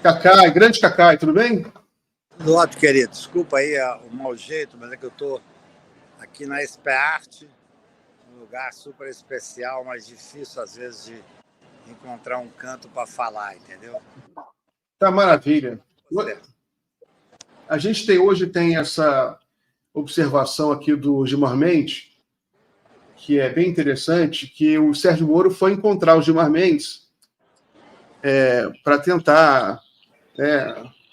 Cacai, grande Cacai, tudo bem? Tudo ótimo, querido. Desculpa aí o mau jeito, mas é que eu estou aqui na SPART, um lugar super especial, mas difícil às vezes de encontrar um canto para falar, entendeu? Tá maravilha. Você. A gente hoje tem essa observação aqui do Gilmar Mendes, que é bem interessante, que o Sérgio Moro foi encontrar o Gilmar Mendes para tentar,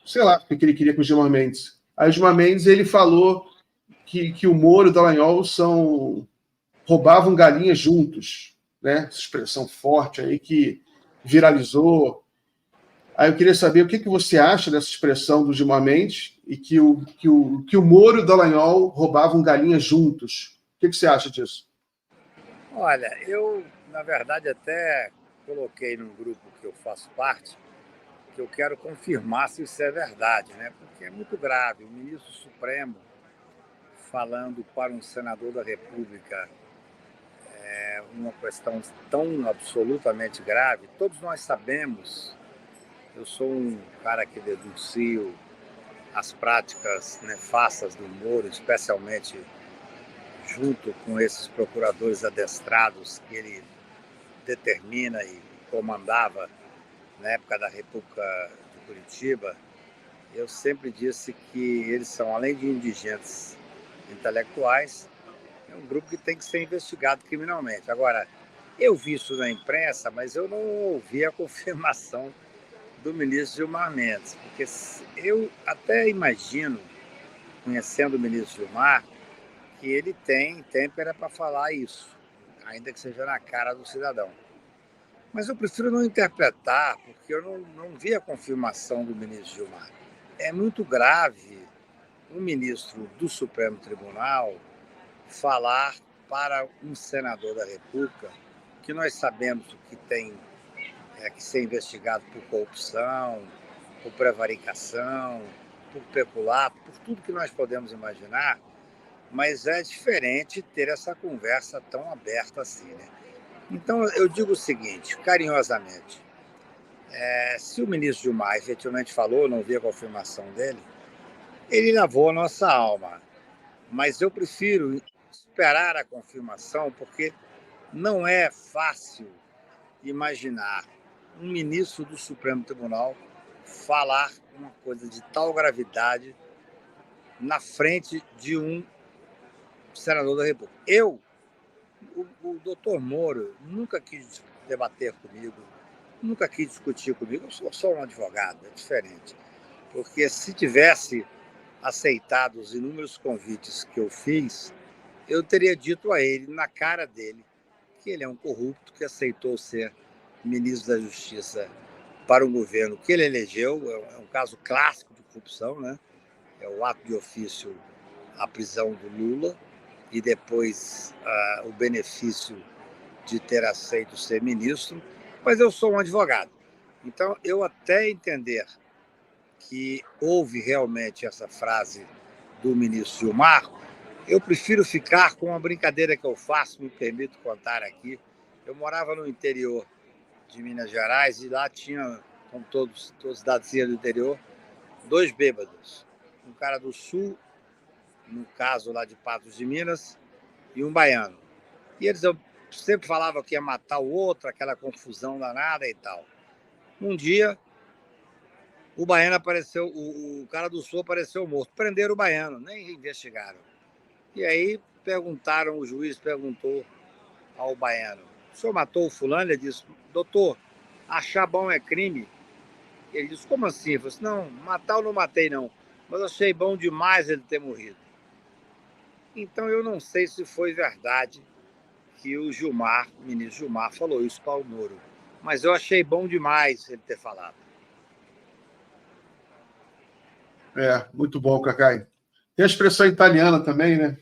sei lá, o que ele queria com o Gilmar Mendes. Aí o Gilmar Mendes ele falou que o Moro e o Dallagnol roubavam galinhas juntos, né? Essa expressão forte aí que viralizou. Aí eu queria saber o que você acha dessa expressão do Gilmar Mendes e que o Moro e o Dallagnol roubavam galinhas juntos. O que você acha disso? Olha, eu, na verdade, até coloquei num grupo que eu faço parte, que eu quero confirmar se isso é verdade, né? Porque é muito grave. O ministro Supremo falando para um senador da República uma questão tão absolutamente grave. Todos nós sabemos. Eu sou um cara que denuncio as práticas nefastas do Moro, especialmente junto com esses procuradores adestrados que ele determina e comandava na época da República de Curitiba. Eu sempre disse que eles são, além de indigentes intelectuais, é um grupo que tem que ser investigado criminalmente. Agora, eu vi isso na imprensa, mas eu não ouvi a confirmação do ministro Gilmar Mendes, porque eu até imagino, conhecendo o ministro Gilmar, que ele tem têmpera para falar isso, ainda que seja na cara do cidadão. Mas eu prefiro não interpretar, porque eu não vi a confirmação do ministro Gilmar. É muito grave um ministro do Supremo Tribunal falar para um senador da República, que nós sabemos que tem que ser investigado por corrupção, por prevaricação, por peculato, por tudo que nós podemos imaginar, mas é diferente ter essa conversa tão aberta assim, né? Então, eu digo o seguinte, carinhosamente, se o ministro Gilmar efetivamente falou, não vi a confirmação dele, ele lavou a nossa alma, mas eu prefiro esperar a confirmação, porque não é fácil imaginar um ministro do Supremo Tribunal falar uma coisa de tal gravidade na frente de um senador da República. O doutor Moro nunca quis debater comigo, nunca quis discutir comigo. Eu sou só um advogado, é diferente. Porque se tivesse aceitado os inúmeros convites que eu fiz, eu teria dito a ele, na cara dele, que ele é um corrupto que aceitou ser ministro da Justiça para um governo que ele elegeu. É um caso clássico de corrupção, né? É o ato de ofício, a prisão do Lula e depois o benefício de ter aceito ser ministro. Mas eu sou um advogado. Então, eu até entender que houve realmente essa frase do ministro Gilmar, eu prefiro ficar com uma brincadeira que eu faço, me permito contar aqui. Eu morava no interior de Minas Gerais e lá tinha, como todos cidadezinhas do interior, dois bêbados. Um cara do sul, no caso lá de Patos de Minas, e um baiano. E eles sempre falavam que ia matar o outro, aquela confusão danada e tal. Um dia, o baiano apareceu, o cara do sul apareceu morto. Prenderam o baiano, nem investigaram. E aí perguntaram, o juiz perguntou ao baiano: o senhor matou o fulano? Ele disse: doutor, achar bom é crime? Ele disse: como assim? Eu falei assim: não, matar eu não matei não, mas achei bom demais ele ter morrido. Então eu não sei se foi verdade que o Gilmar, o ministro Gilmar, falou isso para o Moro, mas eu achei bom demais ele ter falado. Muito bom, Cacai. Tem a expressão italiana também, né?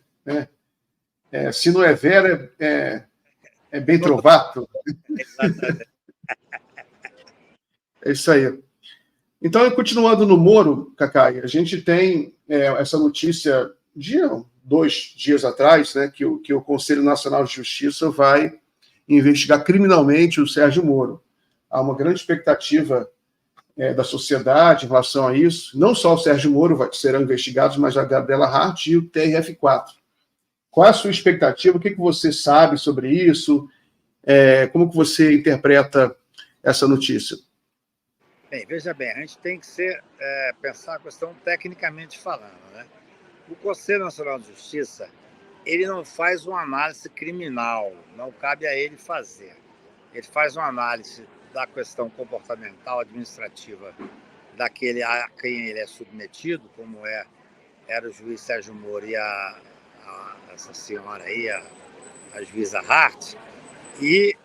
Se não é vera, é bem trovato. Exatamente. É isso aí. Então, continuando no Moro, Cacai, a gente tem essa notícia de 2 dias atrás, né, que o Conselho Nacional de Justiça vai investigar criminalmente o Sérgio Moro. Há uma grande expectativa da sociedade em relação a isso. Não só o Sérgio Moro serão investigados, mas a Gabriela Hart e o TRF4. Qual é a sua expectativa? O que você sabe sobre isso? Como que você interpreta essa notícia? Bem, veja bem, a gente tem que pensar a questão tecnicamente falando, né? O Conselho Nacional de Justiça, ele não faz uma análise criminal, não cabe a ele fazer. Ele faz uma análise da questão comportamental, administrativa daquele a quem ele é submetido, como era o juiz Sérgio Moro e essa senhora aí, a juíza Hart, e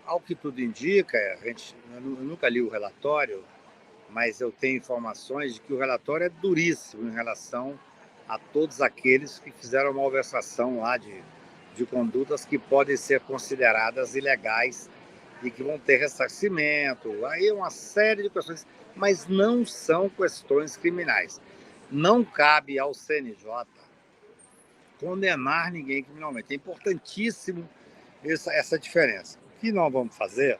ao que tudo indica, eu nunca li o relatório, mas eu tenho informações de que o relatório é duríssimo em relação a todos aqueles que fizeram malversação lá de condutas que podem ser consideradas ilegais e que vão ter ressarcimento. Aí uma série de questões, mas não são questões criminais. Não cabe ao CNJ condenar ninguém criminalmente. É importantíssimo essa diferença. O que nós vamos fazer,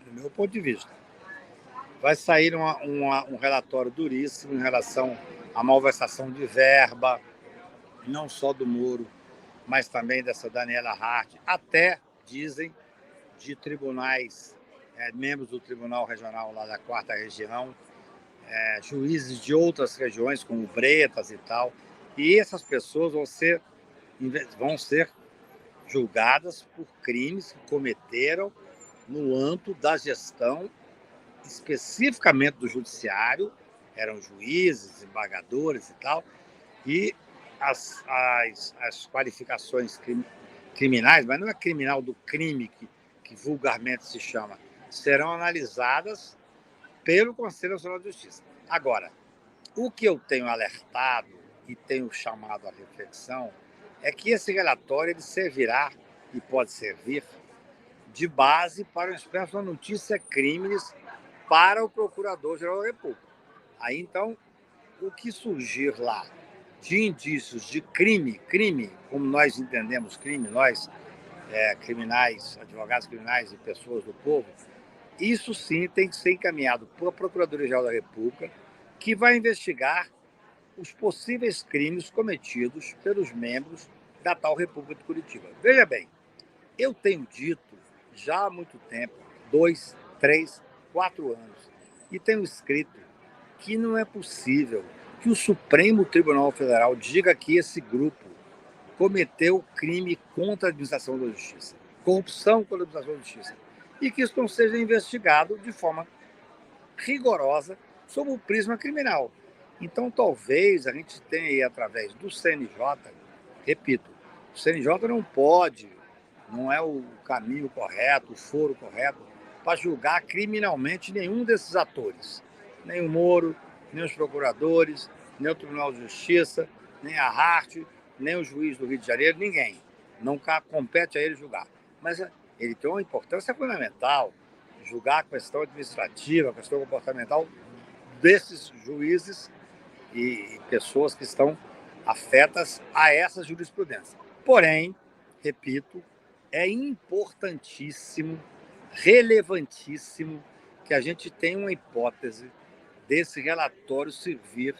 do meu ponto de vista, vai sair um relatório duríssimo em relação à malversação de verba, não só do Moro, mas também dessa Daniela Hart, até, dizem, de tribunais, membros do Tribunal Regional lá da 4ª Região, juízes de outras regiões, como Bretas e tal, e essas pessoas vão ser julgadas por crimes que cometeram no âmbito da gestão, especificamente do judiciário, eram juízes, desembargadores e tal, e as qualificações criminais, mas não é criminal do crime que vulgarmente se chama, serão analisadas pelo Conselho Nacional de Justiça. Agora, o que eu tenho alertado e tenho chamado à reflexão é que esse relatório ele servirá e pode servir de base para uma espécie de uma notícia crimes para o Procurador-Geral da República. Aí, então, o que surgir lá de indícios de crime, como nós entendemos crime, nós, criminais, advogados criminais e pessoas do povo, isso sim tem que ser encaminhado para a Procuradoria-Geral da República, que vai investigar os possíveis crimes cometidos pelos membros da tal República de Curitiba. Veja bem, eu tenho dito já há muito tempo, 2, 3, 4 anos, e tenho escrito que não é possível que o Supremo Tribunal Federal diga que esse grupo cometeu crime contra a administração da justiça, corrupção contra a administração da justiça, e que isso não seja investigado de forma rigorosa sob o prisma criminal. Então, talvez a gente tenha aí, através do CNJ, repito, o CNJ não é o caminho correto, o foro correto, para julgar criminalmente nenhum desses atores. Nem o Moro, nem os procuradores, nem o Tribunal de Justiça, nem a Hart, nem o juiz do Rio de Janeiro, ninguém. Não compete a ele julgar. Mas ele tem uma importância fundamental, julgar a questão administrativa, a questão comportamental desses juízes e pessoas que estão afetas a essa jurisprudência. Porém, repito, é importantíssimo, relevantíssimo que a gente tenha uma hipótese desse relatório servir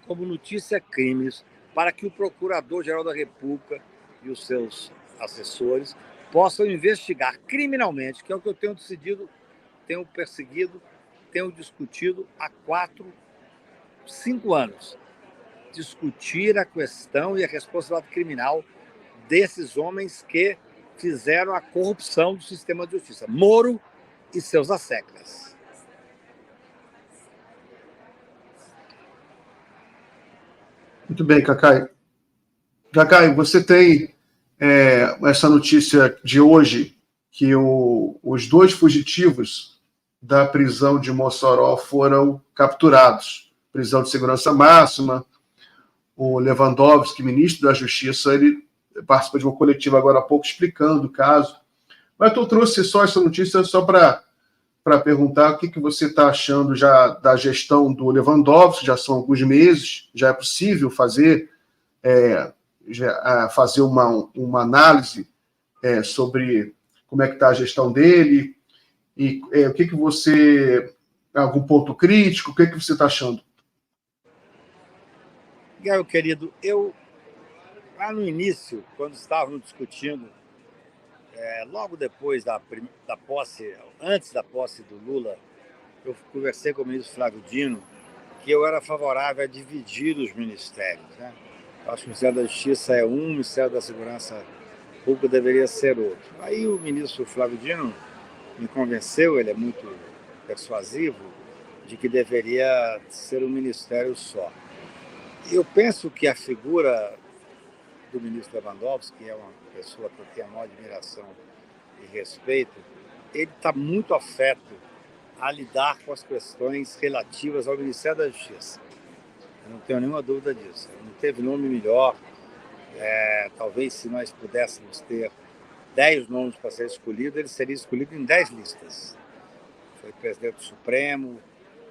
como notícia crimes para que o Procurador-Geral da República e os seus assessores possam investigar criminalmente, que é o que eu tenho decidido, tenho perseguido, tenho discutido há 4, 5 anos. Discutir a questão e a responsabilidade criminal desses homens que fizeram a corrupção do sistema de justiça. Moro e seus asseclas. Muito bem, Cacai. Cacai, você tem essa notícia de hoje que os 2 fugitivos da prisão de Mossoró foram capturados. Prisão de segurança máxima. O Lewandowski, ministro da Justiça, ele participa de uma coletiva agora há pouco explicando o caso. Mas eu trouxe só essa notícia só para perguntar o que você está achando já da gestão do Lewandowski, já são alguns meses, já é possível fazer uma análise sobre como é que está a gestão dele, e o que você algum ponto crítico? O que você está achando? Meu querido, lá no início, quando estávamos discutindo, logo depois da posse, antes da posse do Lula, eu conversei com o ministro Flávio Dino, que eu era favorável a dividir os ministérios, né? Eu acho que o Ministério da Justiça é um, o Ministério da Segurança Pública deveria ser outro. Aí o ministro Flávio Dino me convenceu, ele é muito persuasivo, de que deveria ser um ministério só. Eu penso que a figura do ministro Lewandowski, que é uma pessoa que eu tenho a maior admiração e respeito, ele está muito afeto a lidar com as questões relativas ao Ministério da Justiça. Eu não tenho nenhuma dúvida disso. Não teve nome melhor. Talvez se nós pudéssemos ter 10 nomes para ser escolhido, ele seria escolhido em 10 listas. Foi presidente do Supremo,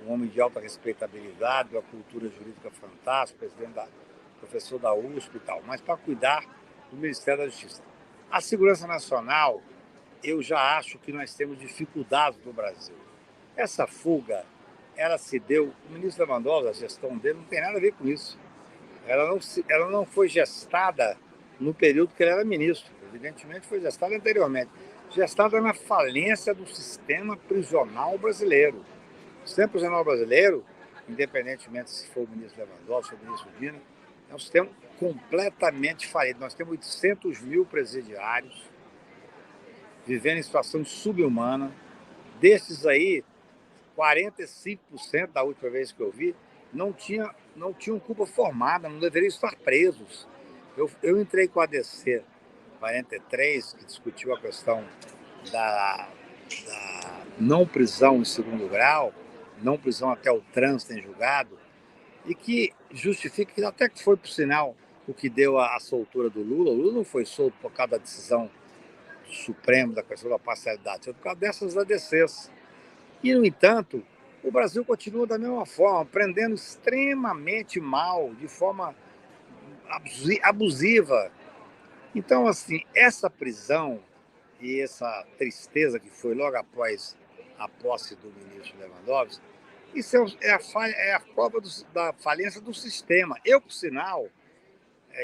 um homem de alta respeitabilidade, uma cultura jurídica fantástica, professor da USP e tal, mas para cuidar do Ministério da Justiça. A segurança nacional, eu já acho que nós temos dificuldades no Brasil. Essa fuga, ela se deu, o ministro Lewandowski, a gestão dele não tem nada a ver com isso. Ela não foi gestada no período que ele era ministro, evidentemente foi gestada anteriormente. Gestada na falência do sistema prisional brasileiro. O sistema prisional brasileiro, independentemente se for o ministro Lewandowski ou o ministro Dino, é um sistema completamente falido. Nós temos 800 mil presidiários vivendo em situação subhumana. Desses aí, 45% da última vez que eu vi, não tinham culpa formada, não deveriam estar presos. Eu entrei com a ADC 43, que discutiu a questão da não prisão em segundo grau, não prisão até o trânsito em julgado, e que justifica que até que foi, por sinal, o que deu a soltura do Lula. O Lula não foi solto por causa da decisão do Supremo, da questão da parcialidade, foi por causa dessas ADCs. E, no entanto, o Brasil continua da mesma forma, prendendo extremamente mal, de forma abusiva. Então, assim, essa prisão e essa tristeza que foi logo após a posse do ministro Lewandowski, isso é a prova da falência do sistema. Eu, por sinal,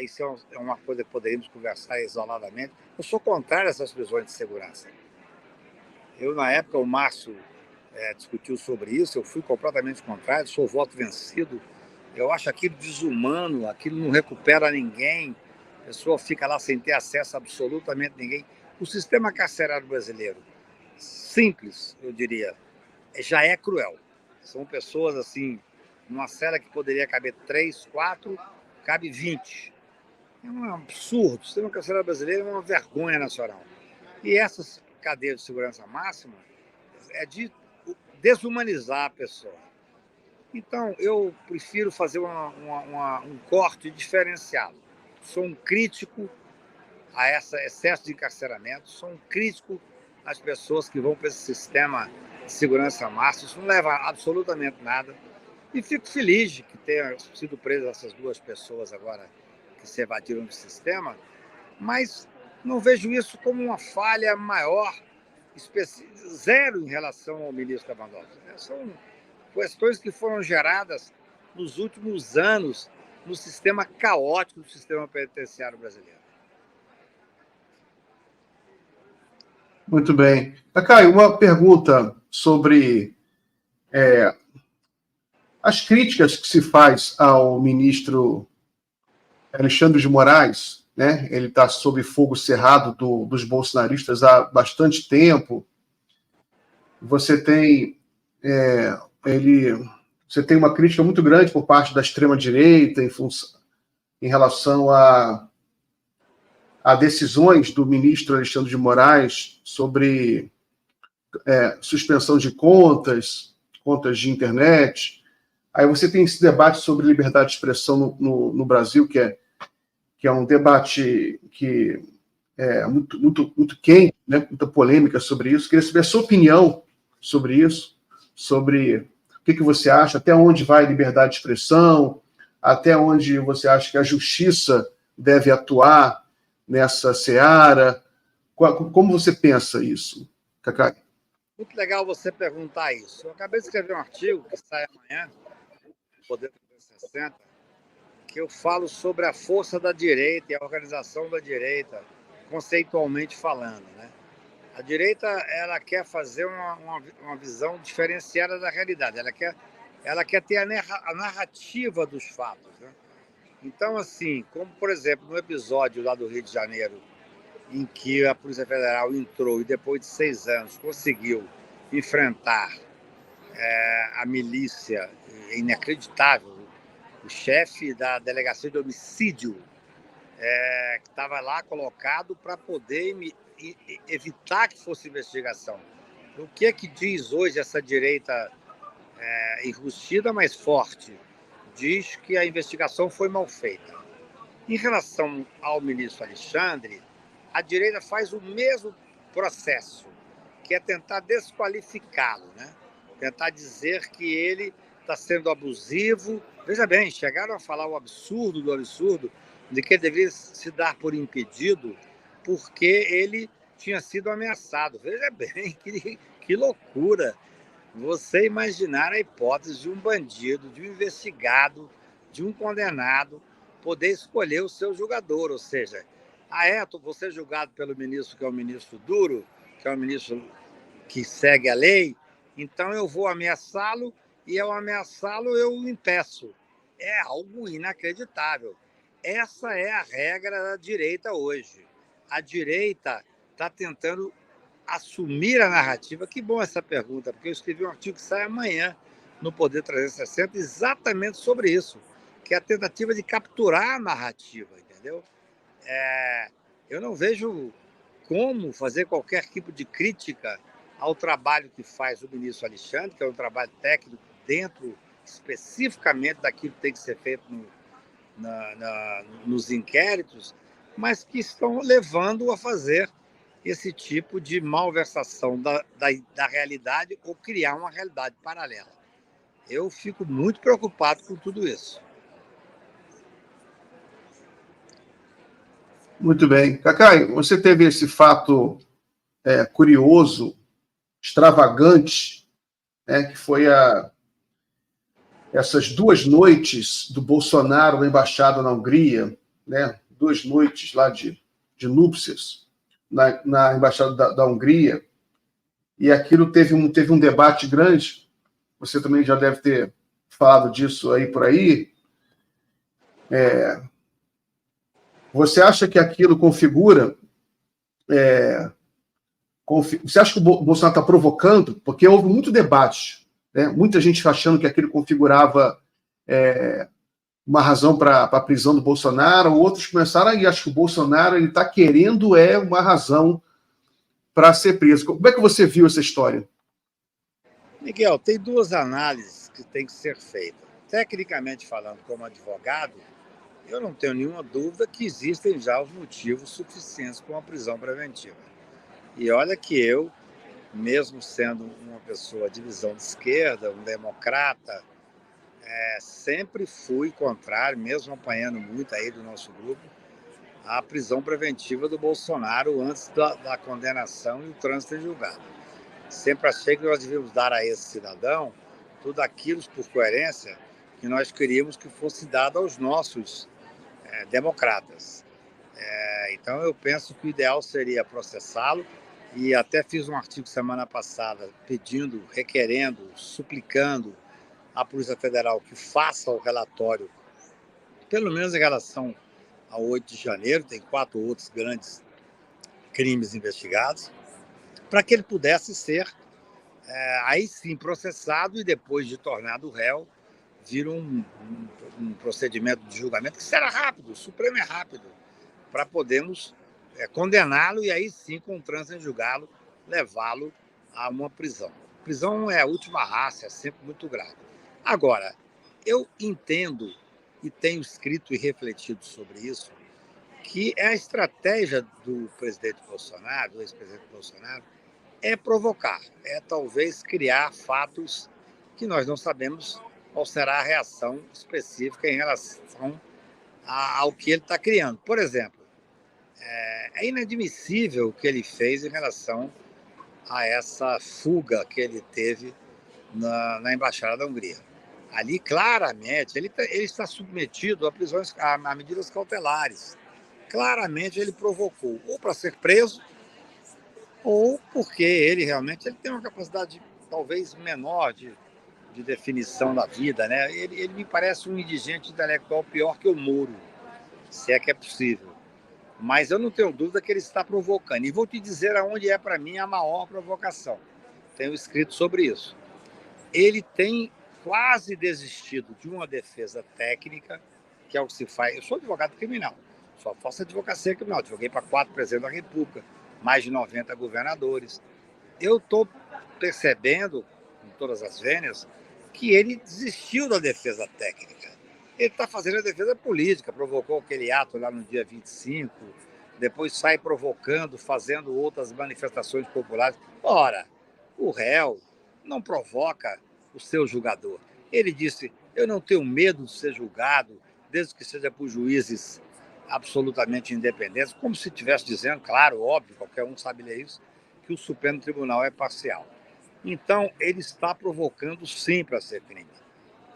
isso é uma coisa que poderíamos conversar isoladamente, eu sou contrário a essas prisões de segurança. Eu, na época, o Márcio discutiu sobre isso, eu fui completamente contrário, sou voto vencido. Eu acho aquilo desumano, aquilo não recupera ninguém, a pessoa fica lá sem ter acesso a absolutamente ninguém. O sistema carcerário brasileiro, simples, eu diria, já é cruel. São pessoas, assim, numa cela que poderia caber 3, 4, cabe 20. É um absurdo. O sistema carcerário brasileiro é uma vergonha nacional. E essas cadeias de segurança máxima é de desumanizar a pessoa. Então, eu prefiro fazer um corte diferenciado. Sou um crítico a esse excesso de encarceramento, sou um crítico às pessoas que vão para esse sistema de segurança máxima. Isso não leva a absolutamente nada. E fico feliz de que tenham sido presas essas 2 pessoas agora que se evadiram do sistema, mas não vejo isso como uma falha maior, zero em relação ao ministro Lewandowski. São questões que foram geradas nos últimos anos no sistema caótico do sistema penitenciário brasileiro. Muito bem. Caio, uma pergunta sobre as críticas que se faz ao ministro Alexandre de Moraes, né? Ele está sob fogo cerrado dos bolsonaristas há bastante tempo. Você tem uma crítica muito grande por parte da extrema-direita em relação a decisões do ministro Alexandre de Moraes sobre suspensão de contas de internet. Aí você tem esse debate sobre liberdade de expressão no Brasil, que é um debate que é muito, muito, muito quente, né? Muita polêmica sobre isso. Queria saber a sua opinião sobre isso, sobre o que você acha, até onde vai a liberdade de expressão, até onde você acha que a justiça deve atuar nessa seara. Como você pensa isso, Cacai? Muito legal você perguntar isso. Eu acabei de escrever um artigo que sai amanhã, no Poder 360, que eu falo sobre a força da direita e a organização da direita, conceitualmente falando, né? A direita, ela quer fazer uma visão diferenciada da realidade. Ela quer ter a narrativa dos fatos, né? Então, assim, como, por exemplo, no episódio lá do Rio de Janeiro, em que a Polícia Federal entrou e, depois de 6 anos, conseguiu enfrentar a milícia, é inacreditável, o chefe da delegacia de homicídio, que estava lá colocado para poder evitar que fosse investigação. O que é que diz hoje essa direita enrustida, mas forte? Diz que a investigação foi mal feita. Em relação ao ministro Alexandre, a direita faz o mesmo processo, que é tentar desqualificá-lo, né? Tentar dizer que ele está sendo abusivo. Veja bem, chegaram a falar o absurdo do absurdo de que ele deveria se dar por impedido porque ele tinha sido ameaçado. Veja bem, que loucura! Você imaginar a hipótese de um bandido, de um investigado, de um condenado poder escolher o seu julgador, ou seja, vou ser julgado pelo ministro que é um ministro duro, que é um ministro que segue a lei, então eu vou ameaçá-lo e ao ameaçá-lo eu o impeço. É algo inacreditável. Essa é a regra da direita hoje. A direita está tentando assumir a narrativa. Que bom essa pergunta, porque eu escrevi um artigo que sai amanhã no Poder 360 exatamente sobre isso, que é a tentativa de capturar a narrativa, entendeu? Eu não vejo como fazer qualquer tipo de crítica ao trabalho que faz o ministro Alexandre, que é um trabalho técnico dentro especificamente daquilo que tem que ser feito nos inquéritos, mas que estão levando a fazer esse tipo de malversação da realidade ou criar uma realidade paralela. Eu fico muito preocupado com tudo isso. Muito bem. Cacai, você teve esse fato curioso, extravagante, né, que foi essas 2 noites do Bolsonaro na embaixada na Hungria, né, 2 noites lá de núpcias na embaixada da Hungria, e aquilo teve um debate grande. Você também já deve ter falado disso aí por aí. Você acha que aquilo configura? Você acha que o Bolsonaro está provocando? Porque houve muito debate, né? Muita gente achando que aquilo configurava uma razão para a prisão do Bolsonaro, outros começaram a achar que o Bolsonaro está querendo uma razão para ser preso. Como é que você viu essa história? Miguel, tem 2 análises que têm que ser feitas. Tecnicamente falando, como advogado, eu não tenho nenhuma dúvida que existem já os motivos suficientes para uma prisão preventiva. E olha que eu, mesmo sendo uma pessoa de visão de esquerda, um democrata, sempre fui contrário, mesmo apanhando muito aí do nosso grupo, à prisão preventiva do Bolsonaro antes da condenação e o trânsito em julgado. Sempre achei que nós devíamos dar a esse cidadão tudo aquilo, por coerência, que nós queríamos que fosse dado aos nossos democratas. Então, eu penso que o ideal seria processá-lo, e até fiz um artigo semana passada pedindo, requerendo, suplicando à Polícia Federal que faça o relatório, pelo menos em relação ao 8 de janeiro, tem 4 outros grandes crimes investigados, para que ele pudesse ser, aí sim, processado e depois de tornado réu, vir um procedimento de julgamento que será rápido, o Supremo é rápido, para podermos condená-lo e aí sim, com o trânsito em julgado, levá-lo a uma prisão. Prisão é a última raça, é sempre muito grave. Agora, eu entendo e tenho escrito e refletido sobre isso, que a estratégia do presidente Bolsonaro, do ex-presidente Bolsonaro, é provocar, é talvez criar fatos que nós não sabemos qual será a reação específica em relação ao que ele está criando. Por exemplo, é inadmissível o que ele fez em relação a essa fuga que ele teve na Embaixada da Hungria. Ali, claramente, ele está submetido a prisões, a medidas cautelares. Claramente, ele provocou, ou para ser preso, ou porque ele tem uma capacidade talvez menor de definição da vida, né? Ele me parece um indigente intelectual pior que o Moro, se é que é possível. Mas eu não tenho dúvida que ele está provocando. E vou te dizer aonde é, para mim, a maior provocação. Tenho escrito sobre isso. Ele tem quase desistido de uma defesa técnica, que é o que se faz. Eu sou advogado criminal, só faço advocacia criminal. Advoguei para 4 presidentes da República, mais de 90 governadores. Eu estou percebendo, com todas as vênias, que ele desistiu da defesa técnica. Ele está fazendo a defesa política, provocou aquele ato lá no dia 25, depois sai provocando, fazendo outras manifestações populares. Ora, o réu não provoca o seu julgador. Ele disse, eu não tenho medo de ser julgado, desde que seja por juízes absolutamente independentes, como se estivesse dizendo, claro, óbvio, qualquer um sabe ler isso, que o Supremo Tribunal é parcial. Então, ele está provocando sim para ser crime.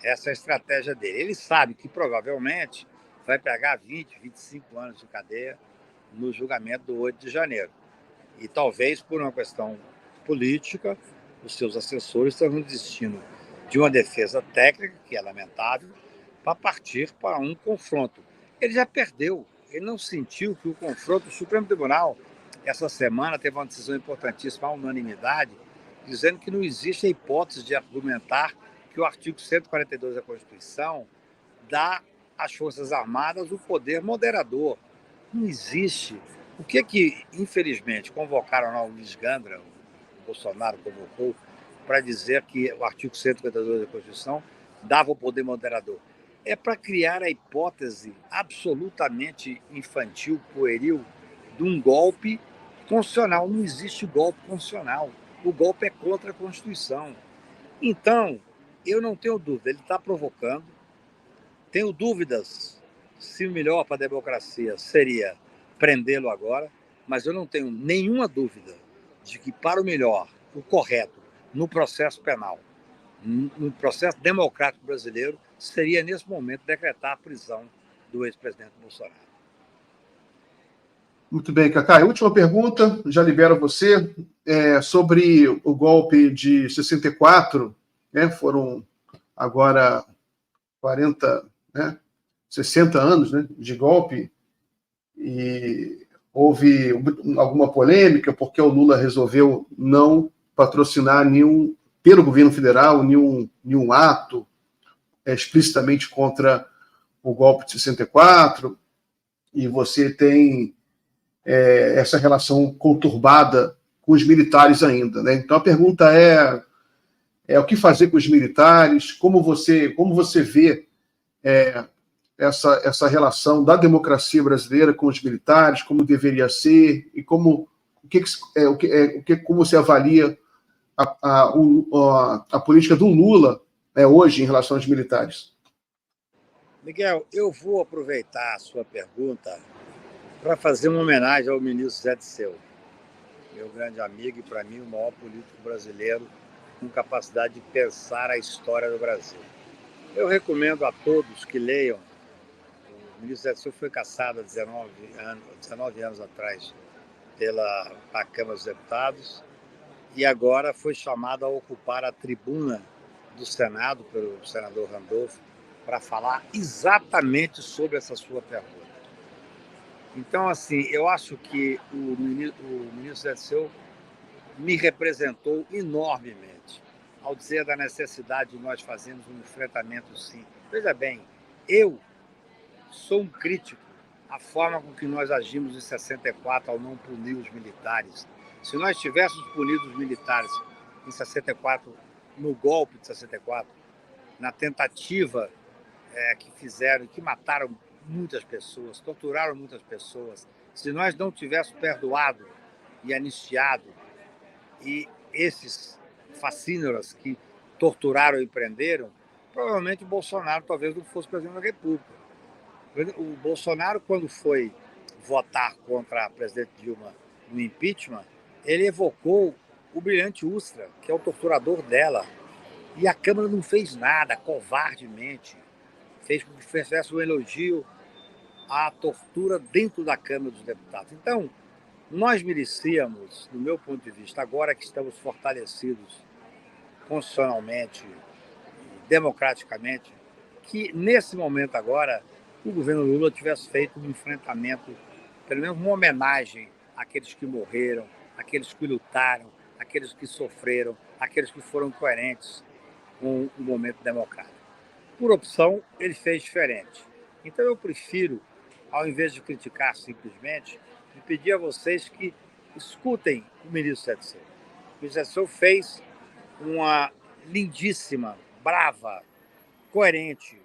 Essa é a estratégia dele. Ele sabe que provavelmente vai pegar 20, 25 anos de cadeia no julgamento do 8 de janeiro. E talvez por uma questão política, os seus assessores estão desistindo de uma defesa técnica, que é lamentável, para partir para um confronto. Ele já perdeu, ele não sentiu que o confronto, o Supremo Tribunal, essa semana teve uma decisão importantíssima, a unanimidade, dizendo que não existe a hipótese de argumentar que o artigo 142 da Constituição dá às Forças Armadas o poder moderador. Não existe. O que, infelizmente, convocaram lá o Luiz Gandra, o Bolsonaro convocou, para dizer que o artigo 142 da Constituição dava o poder moderador? É para criar a hipótese absolutamente infantil, pueril, de um golpe constitucional. Não existe golpe constitucional. O golpe é contra a Constituição. Então, eu não tenho dúvida, ele está provocando. Tenho dúvidas se o melhor para a democracia seria prendê-lo agora, mas eu não tenho nenhuma dúvida de que, para o melhor, o correto, no processo penal, no processo democrático brasileiro, seria, nesse momento, decretar a prisão do ex-presidente Bolsonaro. Muito bem, Cacá. Última pergunta, já libero você, sobre o golpe de 64, né? Foram agora 40, né? 60 anos, né, de golpe, e houve alguma polêmica porque o Lula resolveu não patrocinar pelo governo federal, nenhum ato explicitamente contra o golpe de 64, e você tem essa relação conturbada com os militares ainda, né? Então a pergunta é o que fazer com os militares, como você vê essa relação da democracia brasileira com os militares, como deveria ser, e como você avalia a política do Lula hoje em relação aos militares. Miguel, eu vou aproveitar a sua pergunta para fazer uma homenagem ao ministro Zé Disseu, meu grande amigo e, para mim, o maior político brasileiro com capacidade de pensar a história do Brasil. Eu recomendo a todos que leiam. O ministro Zé Disseu foi cassado há 19 anos atrás pela Câmara dos Deputados e agora foi chamado a ocupar a tribuna do Senado pelo senador Randolph para falar exatamente sobre essa sua pergunta. Então, assim, eu acho que o ministro Zé Disseu me representou enormemente ao dizer da necessidade de nós fazermos um enfrentamento, sim. Veja bem, eu sou um crítico à forma com que nós agimos em 64 ao não punir os militares. Se nós tivéssemos punido os militares em 64, no golpe de 64, na tentativa que fizeram, que mataram muitas pessoas, torturaram muitas pessoas, se nós não tivéssemos perdoado e anistiado e esses fascínoras que torturaram e prenderam, provavelmente o Bolsonaro talvez não fosse presidente da República. O Bolsonaro, quando foi votar contra a presidente Dilma no impeachment, ele evocou o brilhante Ustra, que é o torturador dela. E a Câmara não fez nada, covardemente. Fez com que fizesse um elogio à tortura dentro da Câmara dos Deputados. Então, nós merecíamos, do meu ponto de vista, agora que estamos fortalecidos constitucionalmente e democraticamente, que nesse momento agora o governo Lula tivesse feito um enfrentamento, pelo menos uma homenagem àqueles que morreram, àqueles que lutaram, àqueles que sofreram, àqueles que foram coerentes com o momento democrático. Por opção, ele fez diferente. Então eu prefiro, ao invés de criticar simplesmente, pedir a vocês que escutem o ministro Setseu. O ministro Setseu fez uma lindíssima, brava, coerente,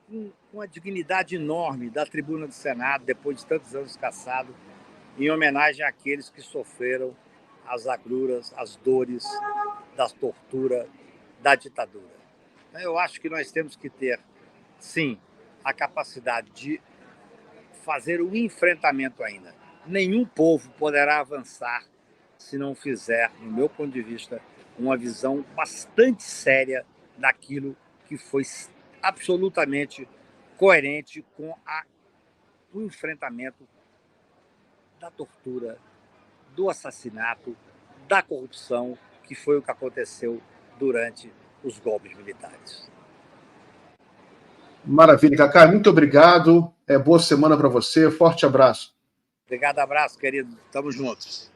com uma dignidade enorme da tribuna do Senado, depois de tantos anos caçado, em homenagem àqueles que sofreram as agruras, as dores da tortura, da ditadura. Eu acho que nós temos que ter, sim, a capacidade de fazer o enfrentamento ainda. Nenhum povo poderá avançar se não fizer, no meu ponto de vista, uma visão bastante séria daquilo que foi absolutamente coerente com o enfrentamento da tortura, do assassinato, da corrupção, que foi o que aconteceu durante os golpes militares. Maravilha, Cacá, muito obrigado. Boa semana para você. Forte abraço. Obrigado, abraço, querido. Estamos juntos.